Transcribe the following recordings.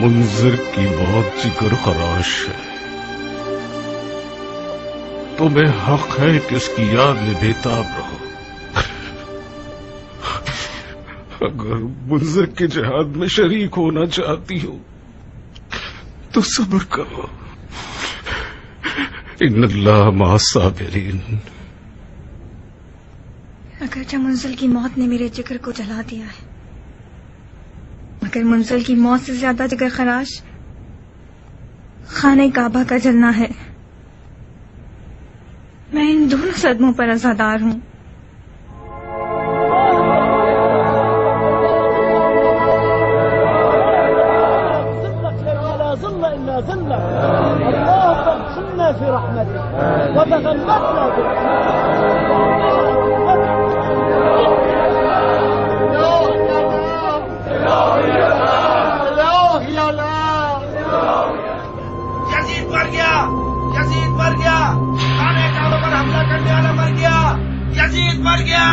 منذر کی موت جگر خراش ہے، تمہیں حق ہے کہ اس کی یاد میں بےتاب رہو۔ اگر منذر کے جہاد میں شریک ہونا چاہتی ہو تو صبر کرو، ان اللہ مع الصابرین۔ اگرچہ منزل کی موت نے میرے جگر کو جلا دیا ہے، مگر منزل کی موت سے زیادہ جگر خراش خانہ کعبہ کا جلنا ہے۔ میں ان دونوں صدموں پر عزادار ہوں۔ یزید مر گیا، یزید مر گیا، خانہ کعبہ پر حملہ کرنے والا مر گیا، یزید مر گیا،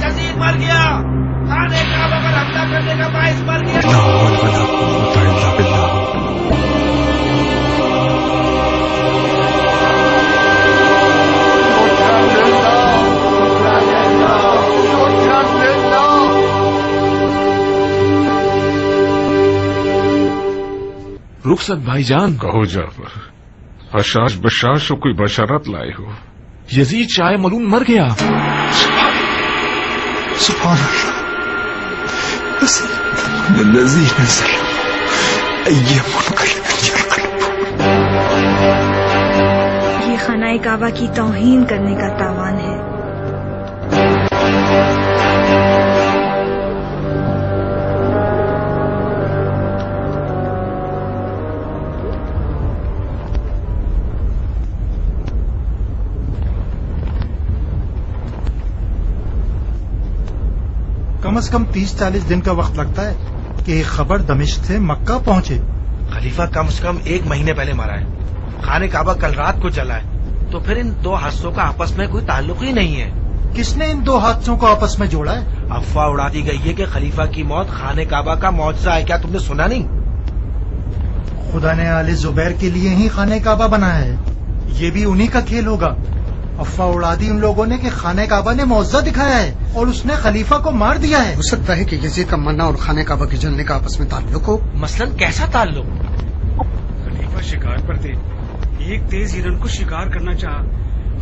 یزید مر گیا، خانہ کعبہ پر حملہ کرنے کا باعث مر گیا۔ رخصت بھائی جان، کہو جعفر، حشاش بشاش کو کوئی بشارت لائے ہو؟ یزید شاہ ملعون مر گیا۔ سبحان اللہ، الذي نزل أي منقلب ينقلب۔ یہ خانہ کعبہ کی توہین کرنے کا تاوان ہے۔ کم از کم 30-40 دن کا وقت لگتا ہے کہ ایک خبر دمشق سے مکہ پہنچے۔ خلیفہ کم سے کم 1 مہینے پہلے مرا ہے، خانہ کعبہ کل رات کو جلا ہے، تو پھر ان 2 حادثوں کا آپس میں کوئی تعلق ہی نہیں ہے۔ کس نے ان 2 حادثوں کو آپس میں جوڑا ہے؟ افواہ اڑا دی گئی ہے کہ خلیفہ کی موت خانہ کعبہ کا معجزہ ہے۔ کیا تم نے سنا نہیں؟ خدا نے آل زبیر کے لیے ہی خانہ کعبہ بنایا ہے، یہ بھی انہی کا کھیل ہوگا۔ افواہ اڑا دی ان لوگوں نے کہ خانہ کعبہ نے معجزہ دکھایا ہے اور اس نے خلیفہ کو مار دیا ہے۔ ہو سکتا ہے کہ یزید کا مرنا اور خانہ کعبہ کے جلنے کا آپس میں تعلق ہو۔ مثلاً کیسا تعلق؟ خلیفہ شکار پر تھے، ایک تیز ہرن کو شکار کرنا چاہا،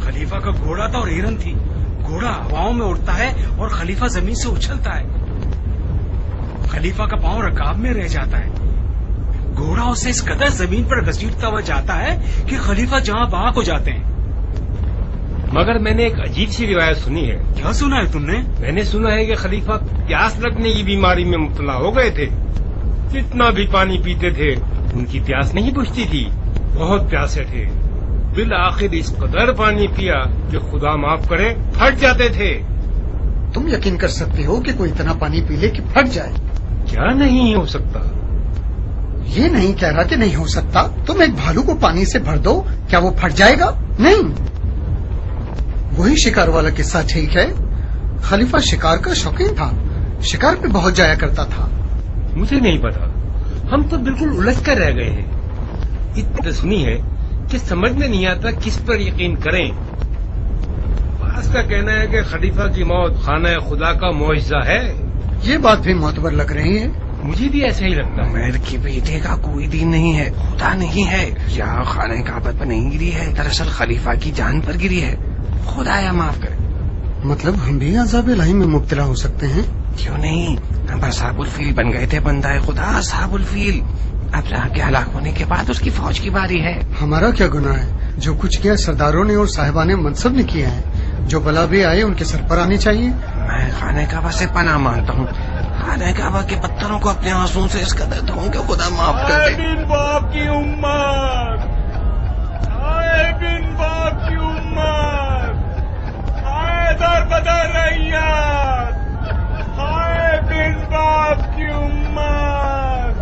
خلیفہ کا گھوڑا تھا اور ہرن تھی، گھوڑا ہواؤں میں اڑتا ہے اور خلیفہ زمین سے اچھلتا ہے، خلیفہ کا پاؤں رکاب میں رہ جاتا ہے، گھوڑا اسے اس قدر زمین پر گھسیٹتا ہوا جاتا ہے کہ خلیفہ جہاں بحق ہو جاتے ہیں۔ مگر میں نے ایک عجیب سی روایت سنی ہے۔ کیا سنا ہے تم نے؟ میں نے سنا ہے کہ خلیفہ پیاس لگنے کی بیماری میں مبتلا ہو گئے تھے، جتنا بھی پانی پیتے تھے ان کی پیاس نہیں بجھتی تھی، بہت پیاسے تھے، بالآخر اس قدر پانی پیا کہ خدا معاف کرے پھٹ جاتے تھے۔ تم یقین کر سکتے ہو کہ کوئی اتنا پانی پی لے کہ پھٹ جائے؟ کیا نہیں ہو سکتا؟ یہ نہیں کہہ رہا کہ نہیں ہو سکتا، تم ایک بھالو کو پانی سے بھر دو، کیا وہ پھٹ جائے گا؟ نہیں۔ وہی شکار والا قصہ ٹھیک ہے، خلیفہ شکار کا شوقین تھا، شکار پہ بہت جایا کرتا تھا۔ مجھے نہیں پتا، ہم تو بالکل الجھ کر رہ گئے ہیں۔ اتنا سنی ہے کہ سمجھ میں نہیں آتا کس پر یقین کریں۔ بعض کا کہنا ہے کہ خلیفہ کی موت خانہ خدا کا معجزہ ہے۔ یہ بات بھی معتبر لگ رہی ہے۔ مجھے بھی ایسا ہی لگتا ہے۔ عمیر کی بیٹے کا کوئی دین نہیں ہے، خدا نہیں ہے، یا خانہ کعبہ پر نہیں گری ہے، دراصل خلیفہ کی جان پر گری ہے، خدا یا معاف کرے۔ مطلب ہم بھی عذاب الہی میں مبتلا ہو سکتے ہیں؟ کیوں نہیں، ہم اصحاب الفیل بن گئے تھے، بندہ خدا اصحاب الفیل۔ اب جہاں کے ہلاک ہونے کے بعد اس کی فوج کی باری ہے۔ ہمارا کیا گناہ ہے؟ جو کچھ کیا سرداروں نے اور صاحبان منصب نے کیا ہے، جو بلا بھی آئے ان کے سر پر آنی چاہیے۔ میں خانہ کعبہ سے پناہ مانگتا ہوں، خانہ کعبہ کے پتھروں کو اپنے آنسوں سے اس قدر دھوں کہ خدا معاف کر دے۔ بن باپ کی امت، بن باپ کی امت، در بدر ریت، بن باپ کی امت۔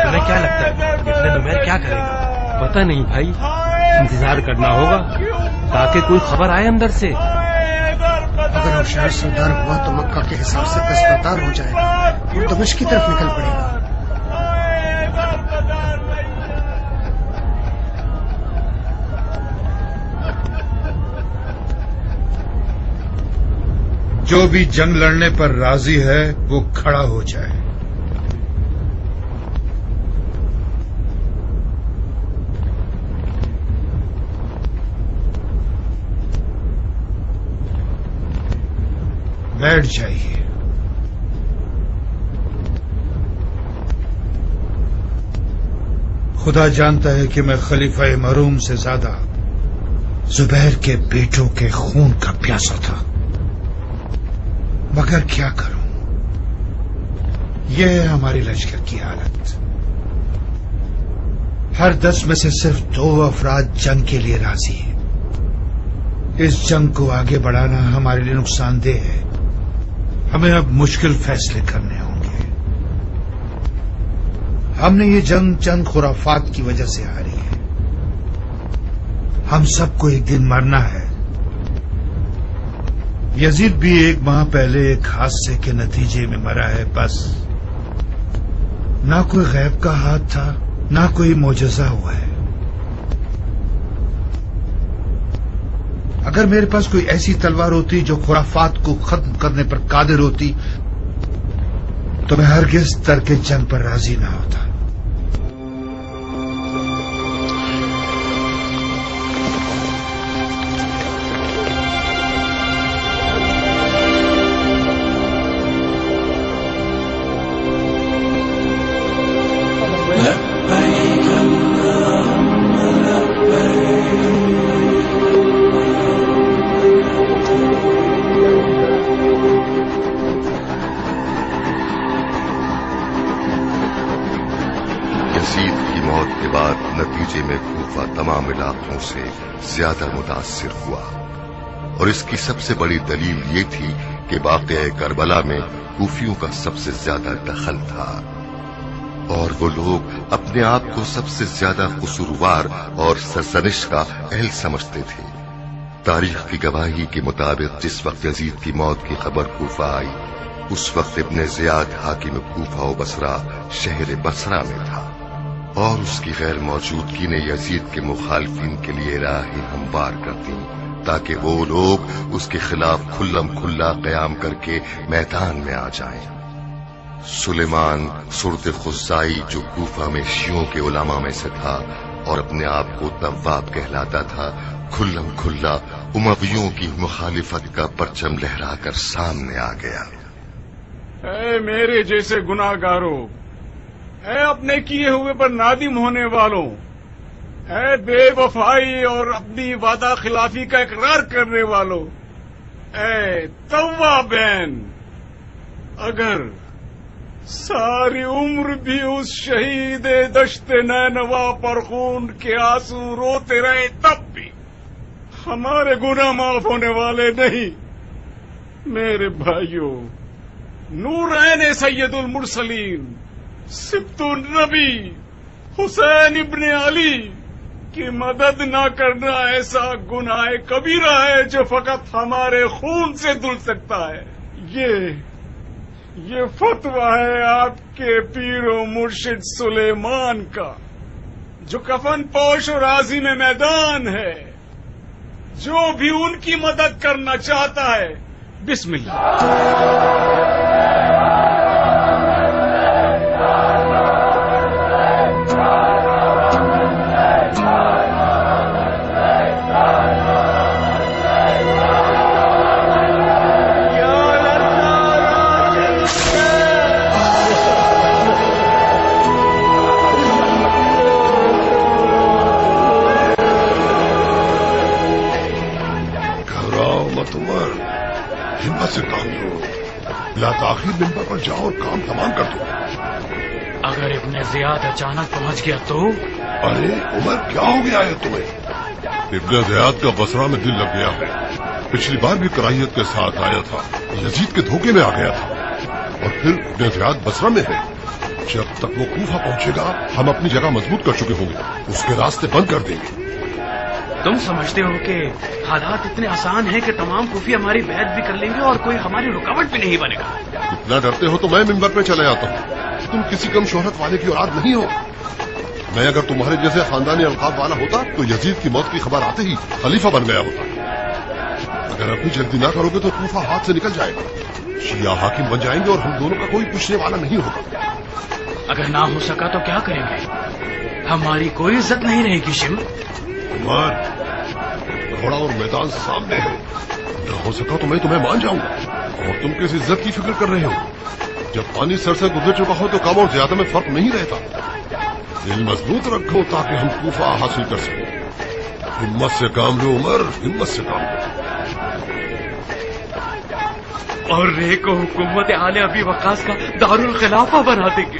تمہیں کیا لگتا ہے ابن نمیر کیا کرے گا؟ پتہ نہیں بھائی، انتظار کرنا ہوگا تاکہ کوئی خبر آئے اندر سے۔ اگر وہ شہر سردار ہوا تو مکہ کے حساب سے دستبردار ہو جائے گا اور دمشق کی طرف نکل پڑے گا۔ جو بھی جنگ لڑنے پر راضی ہے وہ کھڑا ہو جائے. بیٹھ جائیے. خدا جانتا ہے کہ میں خلیفہ مرحوم سے زیادہ زبیر کے بیٹوں کے خون کا پیاسا تھا، مگر کیا کروں، یہ ہے ہماری لشکر کی حالت. ہر 10 میں سے صرف 2 افراد جنگ کے لیے راضی ہیں. اس جنگ کو آگے بڑھانا ہمارے لیے نقصان دہ ہے. ہمیں اب مشکل فیصلے کرنے ہوں گے. ہم نے یہ جنگ چند خرافات کی وجہ سے ہاری ہے. ہم سب کو ایک دن مرنا ہے. یزید بھی 1 ماہ پہلے ایک حادثے کے نتیجے میں مرا ہے. بس نہ کوئی غیب کا ہاتھ تھا، نہ کوئی معجزہ ہوا ہے. اگر میرے پاس کوئی ایسی تلوار ہوتی جو خرافات کو ختم کرنے پر قادر ہوتی تو میں ہرگز ترک جنگ پر راضی نہ ہوتا. یزید کی موت کے بعد نتیجے میں کوفہ تمام علاقوں سے زیادہ متاثر ہوا، اور اس کی سب سے بڑی دلیل یہ تھی کہ واقعہ کربلا میں کوفیوں کا سب سے زیادہ دخل تھا، اور وہ لوگ اپنے آپ کو سب سے زیادہ قصوروار اور سرزنش کا اہل سمجھتے تھے. تاریخ کی گواہی کے مطابق جس وقت یزید کی موت کی خبر کوفہ آئی، اس وقت ابن زیاد حاکم کوفہ و بصرہ شہر بصرہ میں تھا، اور اس کی غیر موجودگی نے یزید کے مخالفین کے لیے راہیں ہموار کر دیں تاکہ وہ لوگ اس کے خلاف کھلم کھلا قیام کر کے میدان میں آ جائیں. سلیمان سرد خزائی جو کوفہ میں شیعوں کے علماء میں سے تھا اور اپنے آپ کو تواب کہلاتا تھا، کھلم کھلا امویوں کی مخالفت کا پرچم لہرا کر سامنے آ گیا. اے میرے جیسے گناہگاروں، اے اپنے کیے ہوئے پر نادم ہونے والوں، اے بے وفائی اور اپنی وعدہ خلافی کا اقرار کرنے والوں، اے توابین، اگر ساری عمر بھی اس شہید دشت نینوا پر خون کے آنسو روتے رہے تب بھی ہمارے گناہ معاف ہونے والے نہیں. میرے بھائیوں، نورین سید المرسلین سبط النبی حسین ابن علی کی مدد نہ کرنا ایسا گناہ کبیرہ ہے جو فقط ہمارے خون سے دھل سکتا ہے. یہ فتویٰ ہے آپ کے پیر و مرشد سلیمان کا، جو کفن پوش اور عازم میدان ہے. جو بھی ان کی مدد کرنا چاہتا ہے، بسم اللہ. سے کام کرو، بلا تاخیر ممبر پر جاؤ اور کام تمام کر دو. اگر ابن زیاد اچانک پہنچ گیا تو؟ ارے عمر، کیا ہو گیا ہے تمہیں؟ ابن زیاد کا بصرہ میں دل لگ گیا ہے. پچھلی بار بھی کراہیت کے ساتھ آیا تھا، یزید کے دھوکے میں آ گیا تھا، اور پھر ابن زیاد بصرہ میں ہے. جب تک وہ کوفہ پہنچے گا ہم اپنی جگہ مضبوط کر چکے ہوں گے، اس کے راستے بند کر دیں گے. تم سمجھتے ہو کہ حالات اتنے آسان ہیں کہ تمام کوفی ہماری بیعت بھی کر لیں گے اور کوئی ہماری رکاوٹ بھی نہیں بنے گا؟ اتنا ڈرتے ہو تو میں ممبر پہ چلے آتا ہوں. تم کسی کم شہرت والے کی اولاد نہیں ہو. میں اگر تمہارے جیسے خاندانی القاب والا ہوتا تو یزید کی موت کی خبر آتے ہی خلیفہ بن گیا ہوتا. اگر ابھی جلدی نہ کرو گے تو کوفہ ہاتھ سے نکل جائے گا. شیعہ حاکم بن جائیں گے اور ہم دونوں کا کوئی پوچھنے والا نہیں ہوگا. اگر نہ ہو سکا تو کیا کریں گے؟ ہماری کوئی عزت نہیں رہے گی شیو. عمر گھوڑا اور میدان سامنے ہے. نہ ہو سکا تو میں تمہیں مان جاؤں گا. اور تم کس عزت کی فکر کر رہے ہو؟ جب پانی سر سے گزر چکا ہو تو کم اور زیادہ میں فرق نہیں رہتا. دل مضبوط رکھو تاکہ ہم کوفہ حاصل کر سکیں. ہمت سے کام لو عمر, ہمت سے کام لو. اور رے کو حکومت آل ابی وقاص کا دارالخلافہ بنا دیں گے.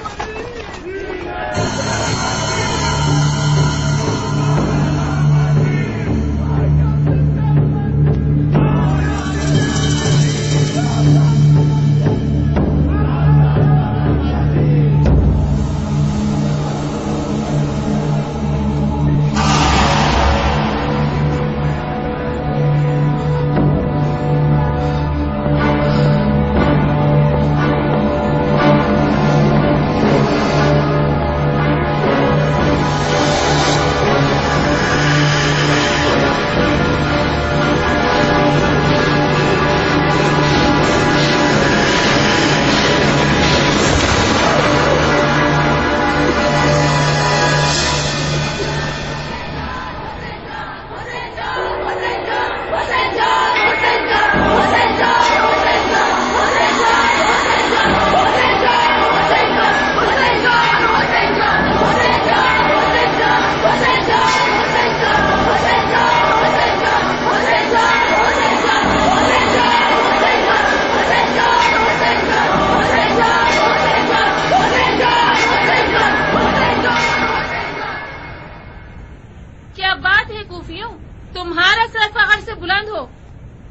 تمہارا سر فخر سے بلند ہو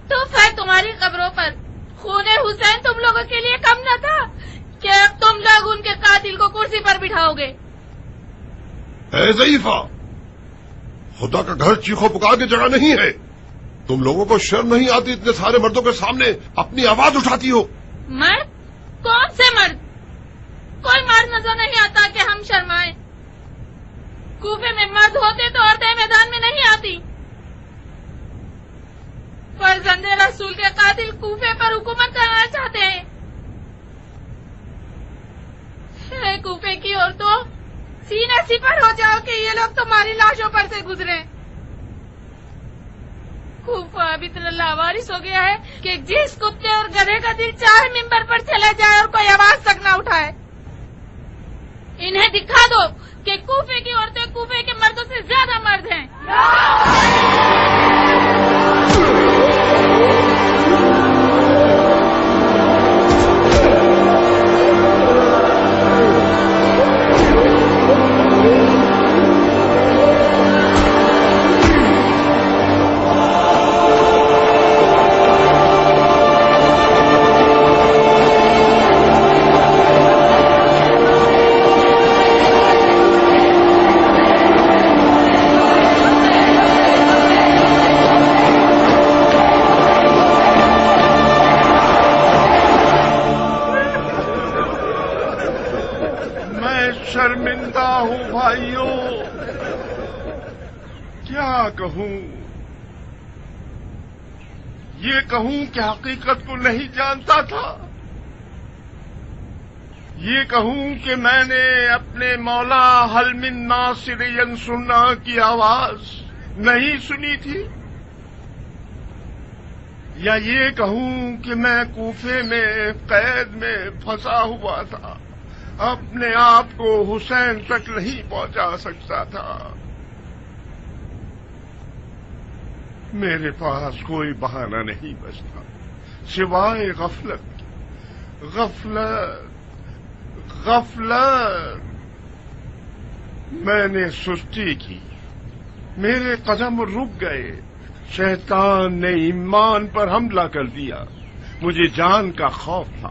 تو پھر تمہاری قبروں پر خون حسین تم لوگوں کے لیے کم نہ تھا کہ تم لوگ ان کے قاتل کو کرسی پر بٹھاؤ گے. اے ضعیفہ, خدا کا گھر چیخو پکار کی جگہ نہیں ہے. تم لوگوں کو شرم نہیں آتی اتنے سارے مردوں کے سامنے اپنی آواز اٹھاتی ہو؟ مرد؟ کون سے مرد؟ کوئی مرد نظر نہیں آتا کہ ہم شرمائیں. کوفے میں مرد ہوتے تو عورتیں میدان میں نہیں آتی. فرزند رسول کے قاتل کوفے پر حکومت کرنا چاہتے ہیں. اے کوفے کی عورتوں, سینے سپر ہو جاؤ کہ یہ لوگ تمہاری لاشوں پر سے گزرے. کوفہ اب اتنا لاوارث ہو گیا ہے کہ جس کتے اور گدھے کا دل چاہے ممبر پر چلا جائے اور کوئی آواز تک نہ اٹھائے. انہیں دکھا دو کہ کوفے کی عورتیں کوفے کے مردوں سے زیادہ مرد ہیں. شرمندہ ہوں بھائیوں, کیا کہوں. یہ کہوں کہ حقیقت کو نہیں جانتا تھا. یہ کہوں کہ میں نے اپنے مولا حل من ناصر ینصرنا کی آواز نہیں سنی تھی. یا یہ کہوں کہ میں کوفے میں قید میں پھنسا ہوا تھا, اپنے آپ کو حسین تک نہیں پہنچا سکتا تھا. میرے پاس کوئی بہانہ نہیں بچتا سوائے غفلت. غفلت غفلت. میں نے سستی کی, میرے قدم رک گئے. شیطان نے ایمان پر حملہ کر دیا. مجھے جان کا خوف تھا.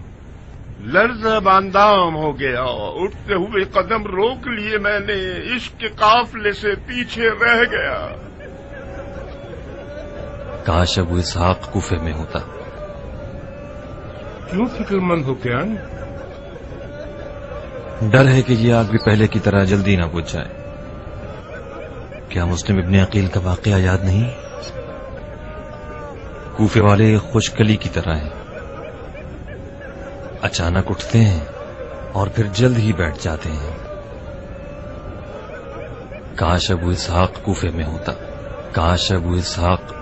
لرزہ باندام ہو گیا. اٹھتے ہوئے قدم روک لیے میں نے. عشق کے قافلے سے پیچھے رہ گیا. کاش ابو اسحاق کوفے میں ہوتا. کیوں فکر مند ہو کیان؟ ڈر ہے کہ یہ آگ بھی پہلے کی طرح جلدی نہ بجھ جائے. کیا مسلم ابن عقیل کا واقعہ یاد نہیں؟ کوفے والے خشک کلی کی طرح ہیں، اچانک اٹھتے ہیں اور پھر جلد ہی بیٹھ جاتے ہیں۔ کاش ابو اسحاق کوفے میں ہوتا، کاش ابو اسحاق۔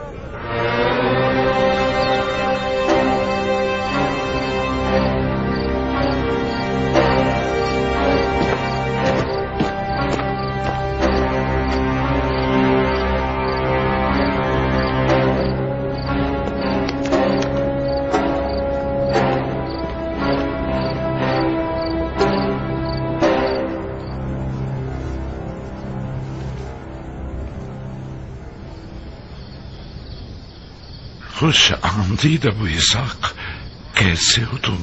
خوش آمدید ابو اسحاق، کیسے ہو تم؟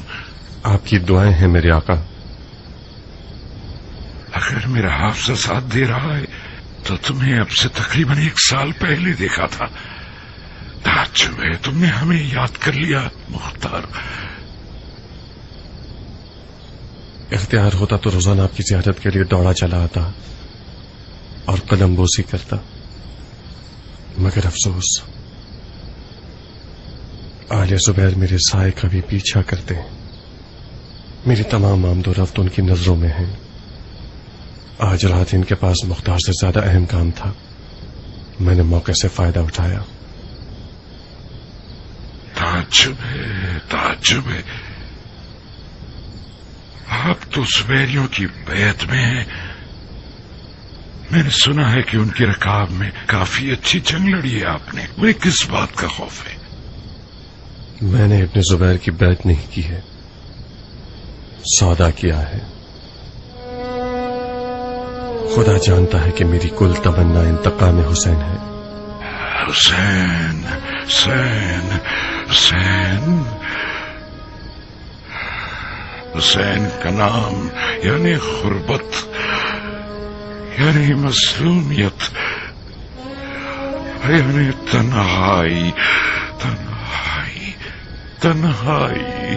آپ کی دعائیں ہیں میرے آقا۔ اگر میرا حافظہ ساتھ دے رہا ہے تو تمہیں اب سے تقریباً 1 سال پہلے دیکھا تھا۔ تعجب ہے تم نے ہمیں یاد کر لیا مختار۔ اختیار ہوتا تو روزانہ آپ کی زیارت کے لیے دوڑا چلا آتا اور قلم بوسی کرتا، مگر افسوس آل زبیر میرے سائے کا بھی پیچھا کرتے ہیں۔ میری تمام آمد و رفت ان کی نظروں میں ہے۔ آج رات ان کے پاس مختار سے زیادہ اہم کام تھا، میں نے موقع سے فائدہ اٹھایا۔ تعجب ہے آپ تو زبیریوں کی بیعت میں ہیں۔ میں نے سنا ہے کہ ان کی رکاب میں کافی اچھی جنگ لڑی ہے آپ نے، مجھے کس بات کا خوف ہے؟ میں نے ابن زبیر کی بیعت نہیں کی ہے، سودا کیا ہے۔ خدا جانتا ہے کہ میری کل تمنا انتقام حسین ہے۔ حسین حسین حسین حسین کا نام یعنی غربت، یعنی مظلومیت، یعنی تنہائی تنہائی تنہائی۔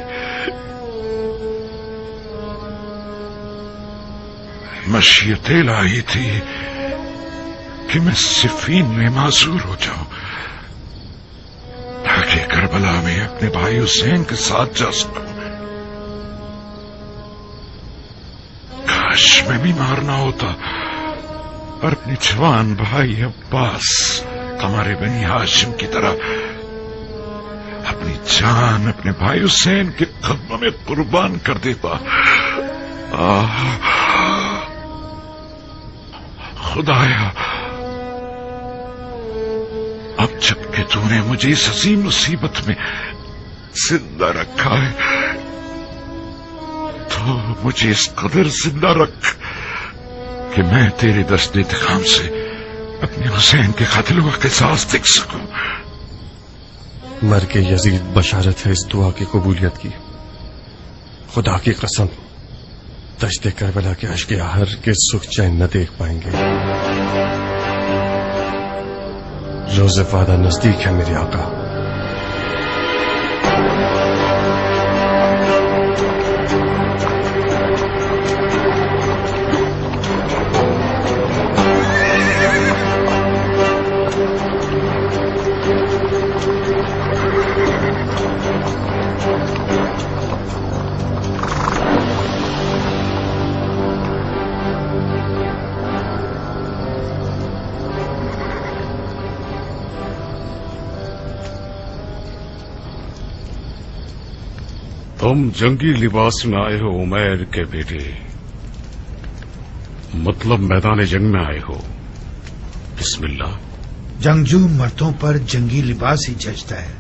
مشیت الہی تھی کہ میں صفین میں معذور ہو جاؤں تاکہ کربلا میں اپنے بھائی حسین کے ساتھ جا سکوں۔ کاش میں بیمار نہ ہوتا اور اپنے جوان بھائی عباس ہمارے بنی ہاشم کی طرح اپنی جان اپنے بھائی حسین کے قدموں میں قربان کر دیتا۔ خدایا، اب جب کہ تو نے مجھے اس عظیم مصیبت میں زندہ رکھا ہے تو مجھے اس قدر زندہ رکھ کہ میں تیرے دست انتقام سے اپنے حسین کے قتل و قصاص دیکھ سکوں۔ مر کے یزید بشارت ہے اس دعا کی قبولیت کی۔ خدا کی قسم دشت کربلا کے اشک آہر کے سکھ چین نہ دیکھ پائیں گے۔ روز وعدہ نزدیک ہے میرے آقا۔ تم جنگی لباس میں آئے ہو عمیر کے بیٹے، مطلب میدان جنگ میں آئے ہو۔ بسم اللہ۔ جنگجو مردوں پر جنگی لباس ہی جچتا ہے،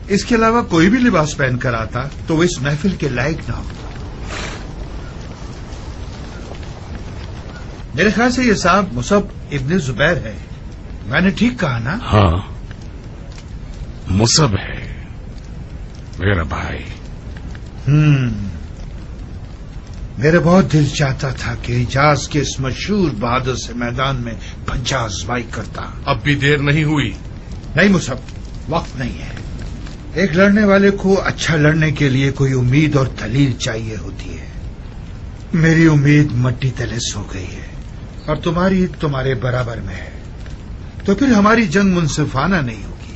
اس کے علاوہ کوئی بھی لباس پہن کر آتا تو وہ اس محفل کے لائق نہ ہوتا۔ میرے خیال سے یہ صاحب مصعب ابن زبیر ہے، میں نے ٹھیک کہا نا؟ ہاں، مصعب ہے میرا بھائی۔ میرا بہت دل چاہتا تھا کہ حجاز کے اس مشہور بہادر سے میدان میں پنجہ آزمائی کرتا۔ اب بھی دیر نہیں ہوئی؟ نہیں مصعب، وقت نہیں ہے۔ ایک لڑنے والے کو اچھا لڑنے کے لیے کوئی امید اور دلیل چاہیے ہوتی ہے۔ میری امید مٹی تلے سو گئی ہے اور تمہاری تمہارے برابر میں ہے، تو پھر ہماری جنگ منصفانہ نہیں ہوگی۔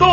2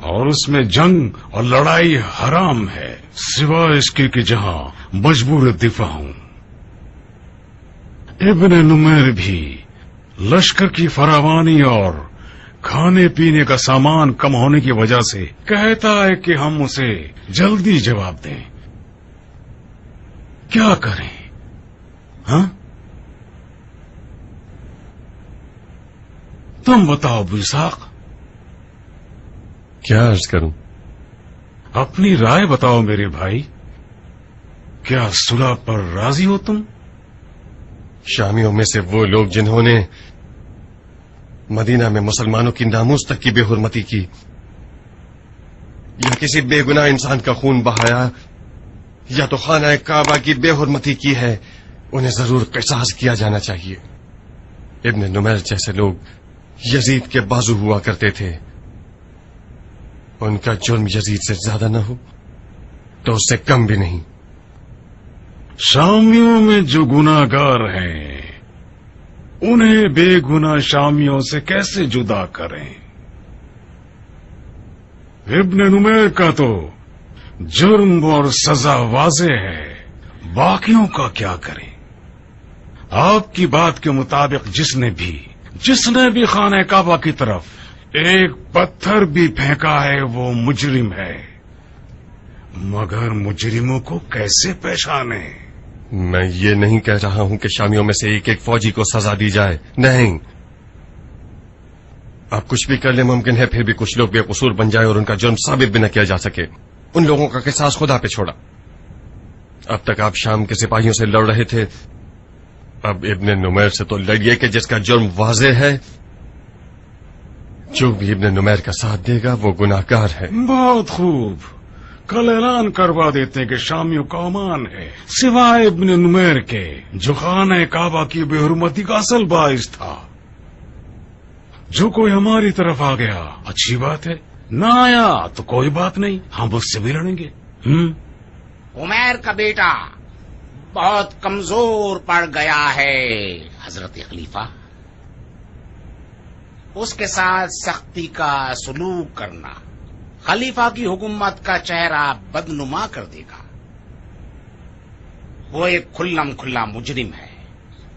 اور اس میں جنگ اور لڑائی حرام ہے، سوائے اس کے کہ جہاں مجبور دفاع ہوں۔ ابن نمیر بھی لشکر کی فراوانی اور کھانے پینے کا سامان کم ہونے کی وجہ سے کہتا ہے کہ ہم اسے جلدی جواب دیں۔ کیا کریں؟ ہاں تم بتاؤ ابو اسحاق، کیا عرض کروں؟ اپنی رائے بتاؤ میرے بھائی، کیا صلح پر راضی ہو تم؟ شامیوں میں سے وہ لوگ جنہوں نے مدینہ میں مسلمانوں کی ناموس تک کی بے حرمتی کی یا کسی بے گناہ انسان کا خون بہایا یا تو خانہ کعبہ کی بے حرمتی کی ہے، انہیں ضرور قصاص کیا جانا چاہیے۔ ابن نمیر جیسے لوگ یزید کے بازو ہوا کرتے تھے، ان کا جرم یزید سے زیادہ نہ ہو تو اس سے کم بھی نہیں۔ شامیوں میں جو گناہگار ہیں انہیں بے گناہ شامیوں سے کیسے جدا کریں؟ ابن نمیر کا تو جرم اور سزا واضح ہے، باقیوں کا کیا کریں؟ آپ کی بات کے مطابق جس نے بھی خانہ کعبہ کی طرف ایک پتھر بھی پھینکا ہے وہ مجرم ہے، مگر مجرموں کو کیسے پہچانے؟ میں یہ نہیں کہہ رہا ہوں کہ شامیوں میں سے ایک ایک فوجی کو سزا دی جائے، نہیں، آپ کچھ بھی کر لیں ممکن ہے پھر بھی کچھ لوگ بے قصور بن جائے اور ان کا جرم ثابت بھی نہ کیا جا سکے۔ ان لوگوں کا قصاص خدا پہ چھوڑا۔ اب تک آپ شام کے سپاہیوں سے لڑ رہے تھے، اب ابن نمیر سے تو لڑیے کہ جس کا جرم واضح ہے۔ جو بھی ابن نمیر کا ساتھ دے گا وہ گناہگار ہے۔ بہت خوب، کل اعلان کروا دیتے کہ شامیوں کا امان ہے سوائے ابن نمیر کے، جو خانہ کعبہ کی بے حرمتی کا اصل باعث تھا۔ جو کوئی ہماری طرف آ گیا اچھی بات ہے، نہ آیا تو کوئی بات نہیں، ہم اس سے بھی لڑیں گے۔ عمیر کا بیٹا بہت کمزور پڑ گیا ہے حضرت خلیفہ، اس کے ساتھ سختی کا سلوک کرنا خلیفہ کی حکومت کا چہرہ بدنما کر دے گا۔ وہ ایک کھلم کھلا مجرم ہے،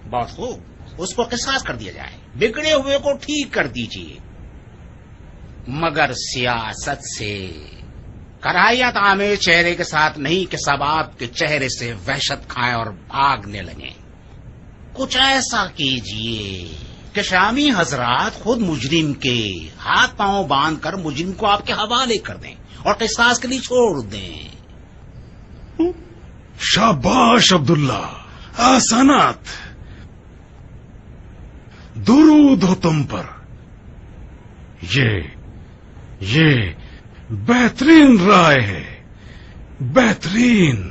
بہت خوب، اس کو قصاص کر دیا جائے، بگڑے ہوئے کو ٹھیک کر دیجیے، مگر سیاست سے کراہیت آمیز چہرے کے ساتھ نہیں کہ سب آپ کے چہرے سے وحشت کھائیں اور بھاگنے لگیں۔ کچھ ایسا کیجیے کہ شامی حضرات خود مجرم کے ہاتھ پاؤں باندھ کر مجرم کو آپ کے حوالے کر دیں اور قصاص کے لیے چھوڑ دیں۔ شاباش عبداللہ، احسانات، درود ہو تم پر، یہ بہترین رائے ہے، بہترین۔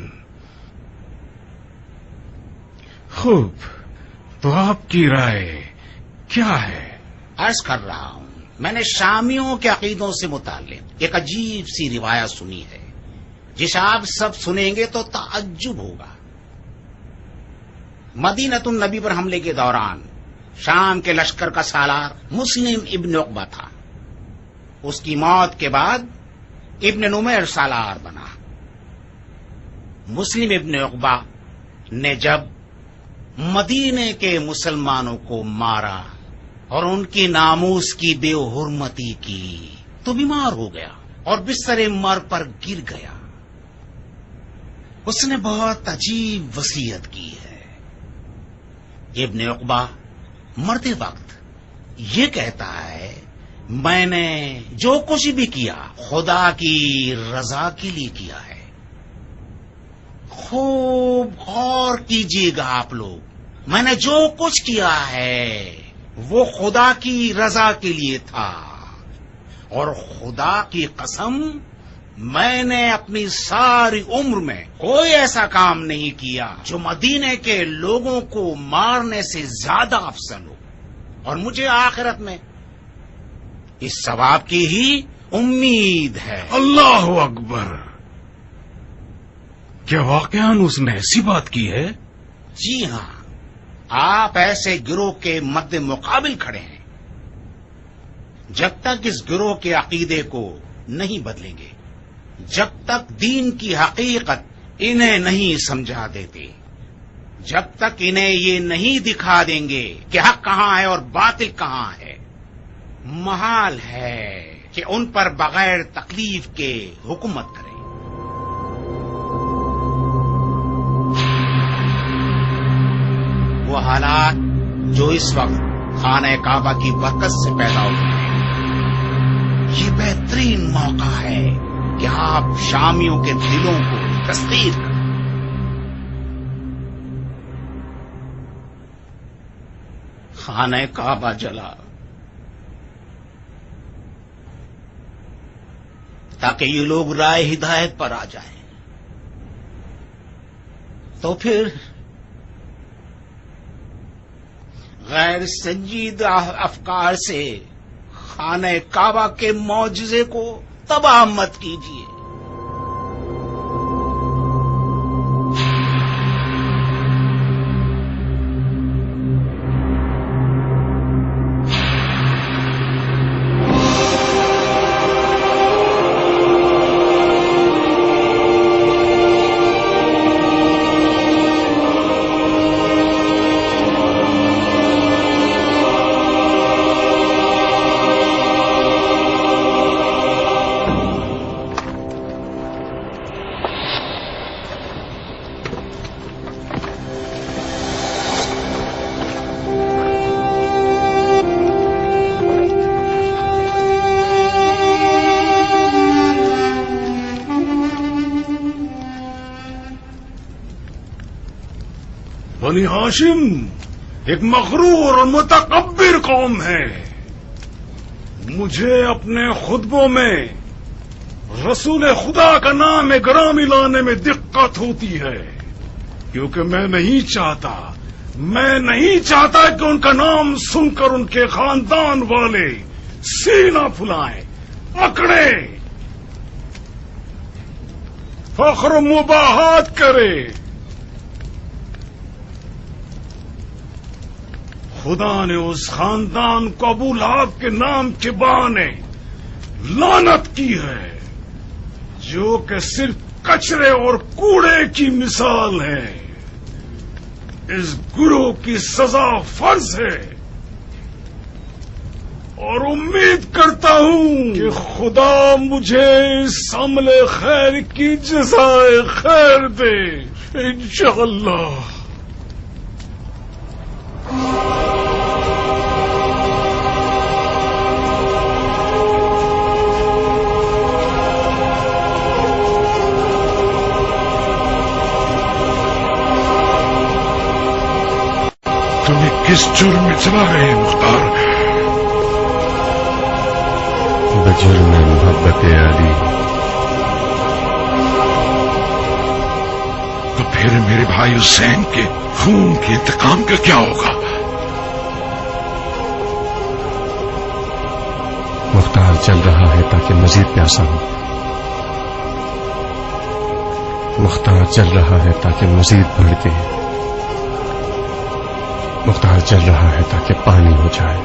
خوب، تو آپ کی رائے کیا ہے؟ عرض کر رہا ہوں، میں نے شامیوں کے عقیدوں سے متعلق ایک عجیب سی روایت سنی ہے جسے آپ سب سنیں گے تو تعجب ہوگا۔ مدینۃ النبی پر حملے کے دوران شام کے لشکر کا سالار مسلم ابن عقبہ تھا، اس کی موت کے بعد ابن نمیر سالار بنا۔ مسلم ابن عقبہ نے جب مدینے کے مسلمانوں کو مارا اور ان کی ناموس کی بے حرمتی کی تو بیمار ہو گیا اور بستر مرگ پر گر گیا۔ اس نے بہت عجیب وصیت کی ہے۔ ابن عقبہ مرتے وقت یہ کہتا ہے، میں نے جو کچھ بھی کیا خدا کی رضا کے لیے کیا ہے۔ خوب غور کیجیے گا آپ لوگ، میں نے جو کچھ کیا ہے وہ خدا کی رضا کے لیے تھا، اور خدا کی قسم میں نے اپنی ساری عمر میں کوئی ایسا کام نہیں کیا جو مدینے کے لوگوں کو مارنے سے زیادہ افضل ہو، اور مجھے آخرت میں اس ثواب کی ہی امید ہے۔ اللہ اکبر! کیا واقعاً اس نے ایسی بات کی ہے؟ جی ہاں، آپ ایسے گروہ کے مد مقابل کھڑے ہیں۔ جب تک اس گروہ کے عقیدے کو نہیں بدلیں گے جب تک دین کی حقیقت انہیں نہیں سمجھا دیتے، جب تک انہیں یہ نہیں دکھا دیں گے کہ حق کہاں ہے اور باطل کہاں ہے۔ محال ہے کہ ان پر بغیر تکلیف کے حکومت کریں۔ وہ حالات جو اس وقت خانہ کعبہ کی برکت سے پیدا ہوتے ہیں، یہ بہترین موقع ہے کہ آپ شامیوں کے دلوں کو تسخیر کریں۔ خانہ کعبہ جلا تاکہ یہ لوگ رائے ہدایت پر آ جائیں، تو پھر غیر سنجیدہ افکار سے خانہ کعبہ کے معجزے کو تباہ مت کیجیے۔ بنی ہاشم ایک مغرور اور متکبر قوم ہے۔ مجھے اپنے خطبوں میں رسول خدا کا نام گرامی لانے میں دقت ہوتی ہے، کیونکہ میں نہیں چاہتا کہ ان کا نام سن کر ان کے خاندان والے سینہ پھلائیں، اکڑیں، فخر و مباحات کرے۔ خدا نے اس خاندان کو ابو لہب کے نام کے بہانے لعنت کی ہے، جو کہ صرف کچرے اور کوڑے کی مثال ہے۔ اس گروہ کی سزا فرض ہے، اور امید کرتا ہوں کہ خدا مجھے اس عمل خیر کی جزائے خیر دے انشاءاللہ۔ تمہیں کس جرم میں چلا گئے مختار؟ بجرم محبت علی۔ تو پھر میرے بھائی حسین کے خون کے انتقام کا کیا ہوگا؟ مختار چل رہا ہے تاکہ مزید پیاسا ہو، مختار چل رہا ہے تاکہ مزید بھڑکے، مختار چل رہا ہے تاکہ پانی ہو جائے۔